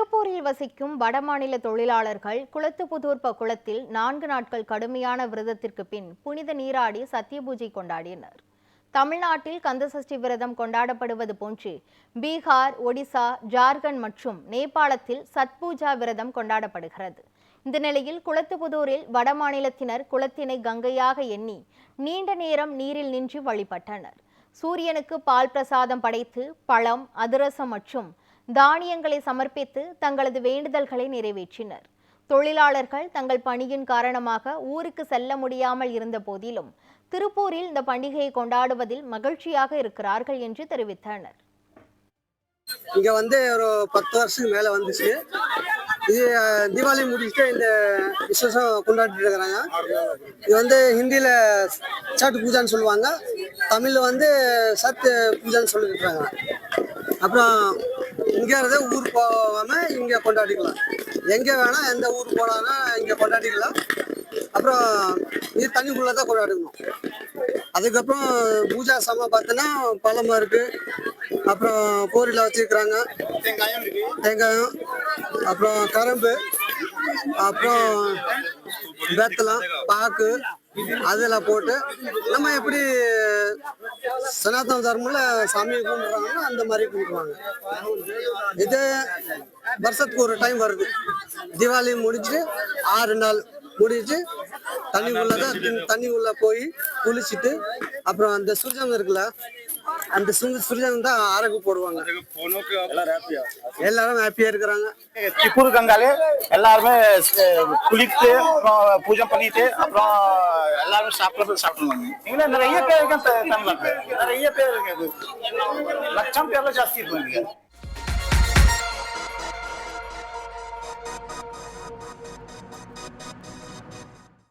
திருப்பூரில் வசிக்கும் வடமாநில தொழிலாளர்கள் குளத்துப்புதூர் குளத்தில் 4 நாட்கள் கடுமையான விரதத்திற்கு பின் புனித நீராடி சத்திய பூஜை கொண்டாடினர். தமிழ்நாட்டில் கந்தசஷ்டி விரதம் கொண்டாடப்படுவது போன்று பீகார், ஒடிசா, ஜார்க்கண்ட் மற்றும் நேபாளத்தில் சத்பூஜா விரதம் கொண்டாடப்படுகிறது. இந்த நிலையில் குளத்துப்புதூரில் வடமாநிலத்தினர் குளத்தினை கங்கையாக எண்ணி நீண்ட நேரம் நீரில் நின்று வழிபட்டனர். சூரியனுக்கு பால் பிரசாதம் படைத்து பழம், அதிரசம் மற்றும் தானியங்களை சமர்ப்பித்து தங்களது வேண்டுதல்களை நிறைவேற்றினர். தொழிலாளர்கள் தங்கள் பணியின் காரணமாக ஊருக்கு செல்ல முடியாமல் இருந்த போதிலும் திருப்பூரில் இந்த பண்டிகையை கொண்டாடுவதில் மகிழ்ச்சியாக இருக்கிறார்கள் என்று தெரிவித்தனர். இங்க ஒரு 10 வருஷத்துக்கு மேல வந்துச்சு. இது தீபாவளி முடிச்சுட்டு இந்த விசேஷம் கொண்டாடிட்டு இருக்கிறாங்க. இது ஹிந்தியில சட் பூஜான்னு சொல்லுவாங்க, தமிழ்ல சத் பூஜான்னு சொல்லிட்டு இருக்காங்க. அப்புறம் இங்கே ஊர் போகாம இங்கே கொண்டாடிக்கலாம். எங்கே வேணா எந்த ஊர் போனாலும் இங்கே கொண்டாடிக்கலாம். அப்புறம் இது தண்ணிக்குள்ளே தான் கொண்டாடிக்கணும். அதுக்கப்புறம் பூஜா சாமான் பார்த்தோன்னா பழமா இருக்கு, அப்புறம் போரில் வச்சிருக்கிறாங்க, தேங்காயம், அப்புறம் கரும்பு, அப்புறம் வெத்தலம், பாக்கு அதெல்லாம் போட்டு நம்ம எப்படி சனாதன தர்மம்ல சாமி கும்பிடுறாங்கன்னா அந்த மாதிரி கும்பிடுவாங்க. இது வருஷத்துக்கு ஒரு டைம் வருது. தீபாவளி முடிச்சு 6 நாள் முடிச்சு தண்ணி உள்ள போய் குளிச்சுட்டு அப்புறம் அந்த சுர்ஜம் இருக்குல்ல, அந்த சுர்ஜம் தான் ஆரகு போடுவாங்க. எல்லாரும் ஹாப்பியா இருக்கிறாங்க. திரிபுர கங்கால எல்லாருமே குளித்து பூஜை பண்ணிட்டு அப்புறம் எல்லாரும் சாப்பிடுவாங்க. இங்க நிறைய பேர் இருக்காங்க, தமிழ்நாட்டுல நிறைய பேர் இருக்கு, லட்சம் பேர்ல ஜாஸ்தி இருப்பாங்க.